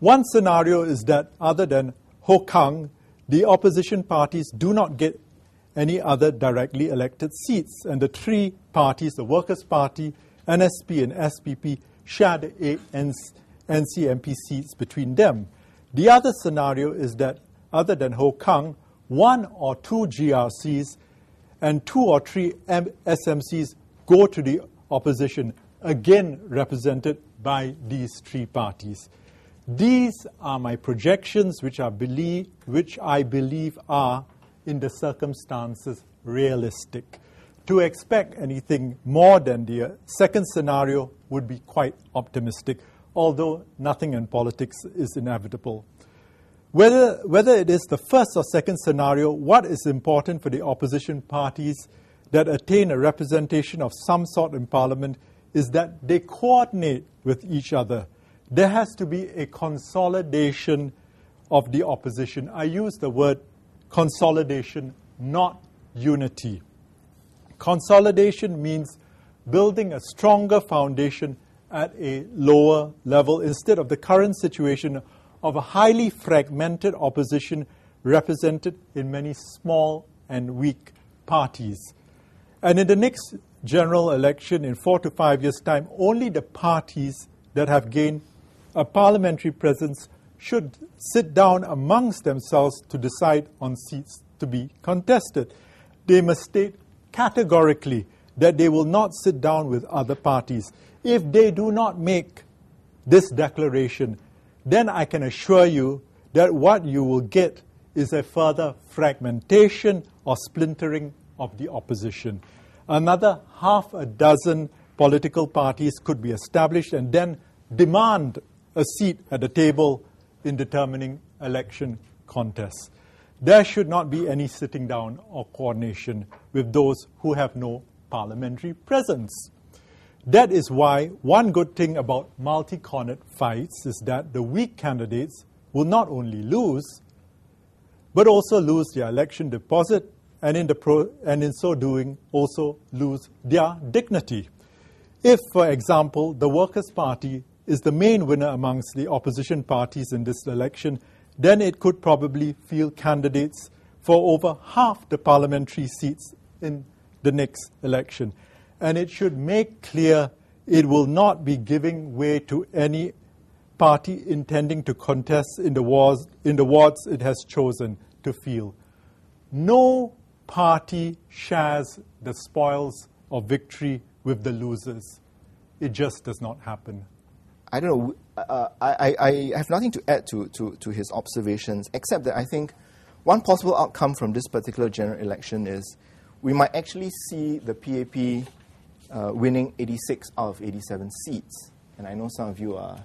One scenario is that other than Ho Kang, the opposition parties do not get any other directly elected seats, and the three parties, the Workers' Party, NSP and SPP, share the 8 NCMP seats between them. The other scenario is that other than Ho Kang, 1 or 2 GRCs and 2 or 3 SMCs go to the opposition, again represented by these three parties. These are my projections, which I believe are, in the circumstances, realistic. To expect anything more than the second scenario would be quite optimistic, although nothing in politics is inevitable. Whether it is the first or second scenario, what is important for the opposition parties that attain a representation of some sort in Parliament is that they coordinate with each other. There has to be a consolidation of the opposition. I use the word consolidation, not unity. Consolidation means building a stronger foundation at a lower level instead of the current situation of a highly fragmented opposition represented in many small and weak parties. And in the next general election in 4 to 5 years' time, only the parties that have gained a parliamentary presence should sit down amongst themselves to decide on seats to be contested. They must state categorically that they will not sit down with other parties. If they do not make this declaration, then I can assure you that what you will get is a further fragmentation or splintering of the opposition. Another half a dozen political parties could be established and then demand a seat at the table in determining election contests. There should not be any sitting down or coordination with those who have no parliamentary presence. That is why one good thing about multi-cornered fights is that the weak candidates will not only lose, but also lose their election deposit, and in so doing also lose their dignity. If, for example, the Workers' Party is the main winner amongst the opposition parties in this election, then it could probably field candidates for over half the parliamentary seats in the next election. And it should make clear it will not be giving way to any party intending to contest in the wards it has chosen to field. No party shares the spoils of victory with the losers. It just does not happen. I don't know. I have nothing to add to his observations, except that I think one possible outcome from this particular general election is we might actually see the PAP winning 86 out of 87 seats. And I know some of you are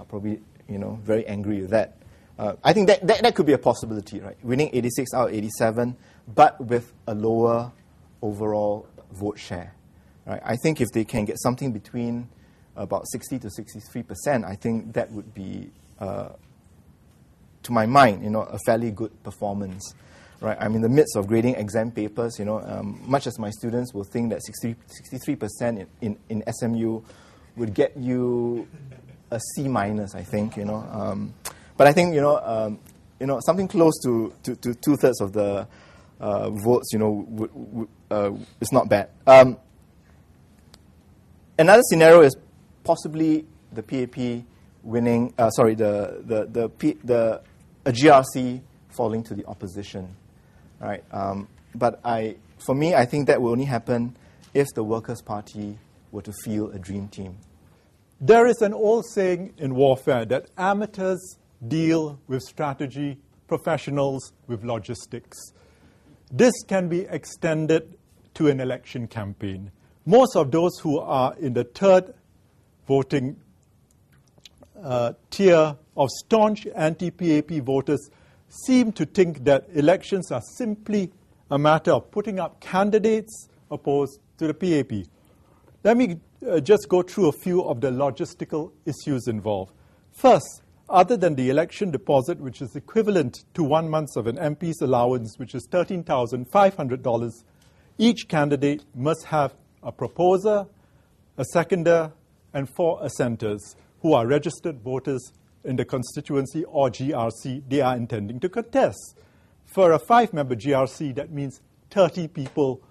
probably very angry with that. I think that could be a possibility, right? Winning 86 out of 87, but with a lower overall vote share. Right? I think if they can get something between about 60 to 63%, I think that would be, to my mind, a fairly good performance. Right? I'm in the midst of grading exam papers. Much as my students will think that 63% in SMU would get you a C minus, I think. But I think something close to 2/3 of the votes, is not bad. Another scenario is possibly the PAP winning. A GRC falling to the opposition. Right. But for me, I think that will only happen if the Workers' Party were to field a dream team. There is an old saying in warfare that amateurs deal with strategy, professionals with logistics. This can be extended to an election campaign. Most of those who are in the third voting tier of staunch anti-PAP voters seem to think that elections are simply a matter of putting up candidates opposed to the PAP. Let me just go through a few of the logistical issues involved. First, other than the election deposit, which is equivalent to 1 month of an MP's allowance, which is $13,500, each candidate must have a proposer, a seconder, and 4 assenters who are registered voters in the constituency or GRC they are intending to contest. For a 5-member GRC, that means 30 people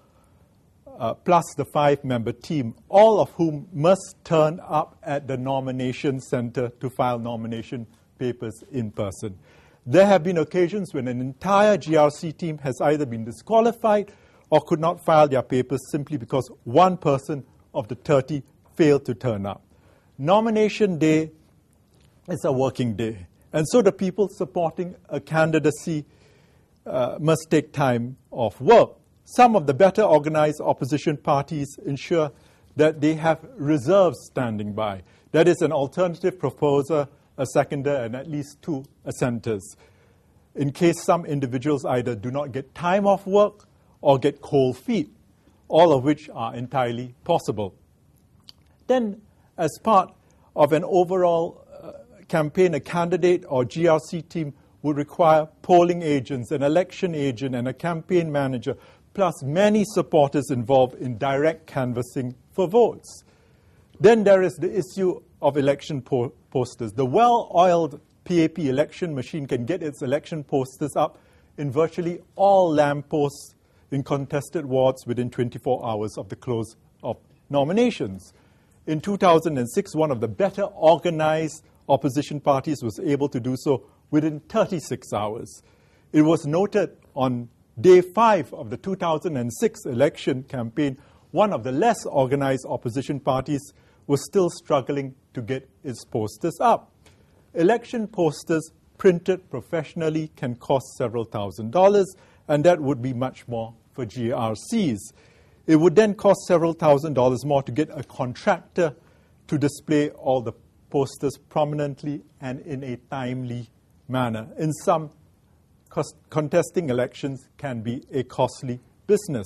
plus the 5-member team, all of whom must turn up at the nomination center to file nomination papers in person. There have been occasions when an entire GRC team has either been disqualified or could not file their papers simply because one person of the 30 failed to turn up. Nomination day is a working day, and so the people supporting a candidacy must take time off work. Some of the better organized opposition parties ensure that they have reserves standing by. That is, an alternative proposer, a seconder, and at least 2 assenters, in case some individuals either do not get time off work or get cold feet, all of which are entirely possible. Then, as part of an overall campaign, a candidate or GRC team would require polling agents, an election agent, and a campaign manager, plus many supporters involved in direct canvassing for votes. Then there is the issue of election posters. The well-oiled PAP election machine can get its election posters up in virtually all lampposts in contested wards within 24 hours of the close of nominations. In 2006, one of the better organized opposition parties was able to do so within 36 hours. It was noted on Day 5 of the 2006 election campaign, one of the less organized opposition parties was still struggling to get its posters up. Election posters printed professionally can cost several $1,000s, and that would be much more for GRCs. It would then cost several $1,000s more to get a contractor to display all the posters prominently and in a timely manner. In some contesting elections can be a costly business.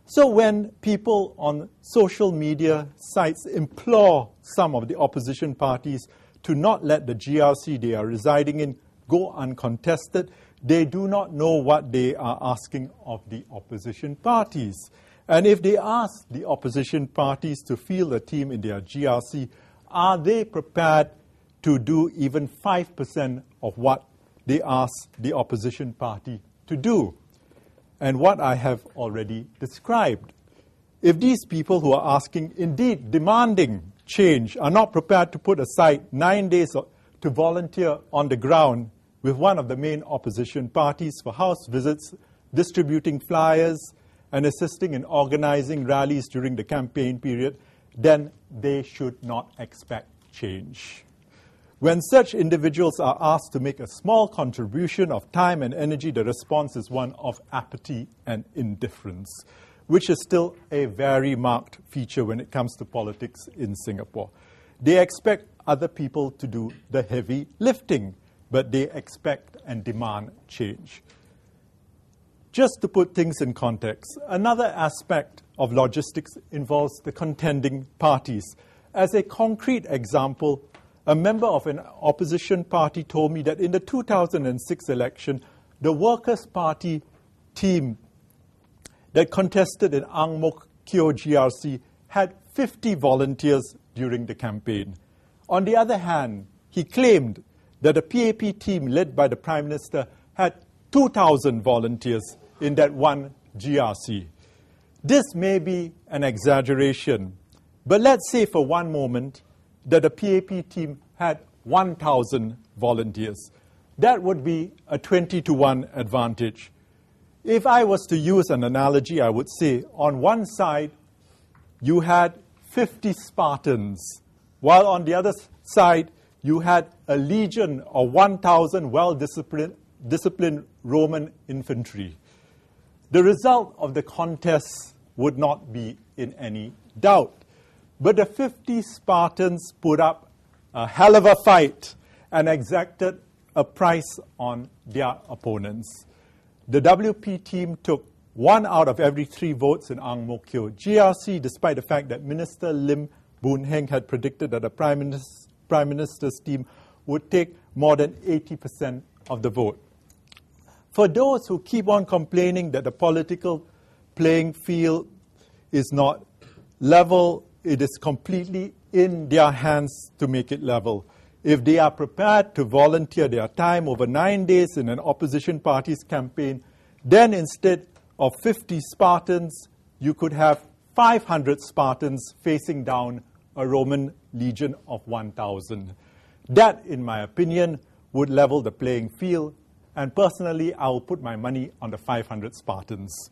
So when people on social media sites implore some of the opposition parties to not let the GRC they are residing in go uncontested, they do not know what they are asking of the opposition parties. And if they ask the opposition parties to field a team in their GRC, are they prepared to do even 5% of what they ask the opposition party to do? And what I have already described. If these people who are asking, indeed demanding change, are not prepared to put aside 9 days to volunteer on the ground with one of the main opposition parties for house visits, distributing flyers, and assisting in organizing rallies during the campaign period, then they should not expect change. When such individuals are asked to make a small contribution of time and energy, the response is one of apathy and indifference, which is still a very marked feature when it comes to politics in Singapore. They expect other people to do the heavy lifting, but they expect and demand change. Just to put things in context, another aspect of logistics involves the contending parties. As a concrete example, a member of an opposition party told me that in the 2006 election, the Workers' Party team that contested in Ang Mo Kio GRC had 50 volunteers during the campaign. On the other hand, he claimed that the PAP team led by the Prime Minister had 2,000 volunteers in that one GRC. This may be an exaggeration, but let's say for one moment that the PAP team had 1,000 volunteers. That would be a 20-to-1 advantage. If I was to use an analogy, I would say on one side you had 50 Spartans, while on the other side you had a legion of 1,000 well-disciplined Roman infantry. The result of the contest would not be in any doubt. But the 50 Spartans put up a hell of a fight and exacted a price on their opponents. The WP team took 1 out of every 3 votes in Ang Mo Kio GRC, despite the fact that Minister Lim Boon Heng had predicted that the Prime Minister's team would take more than 80% of the vote. For those who keep on complaining that the political playing field is not level, it is completely in their hands to make it level. if they are prepared to volunteer their time over 9 days in an opposition party's campaign, then instead of 50 Spartans, you could have 500 Spartans facing down a Roman legion of 1,000. That, in my opinion, would level the playing field, and personally, I will put my money on the 500 Spartans.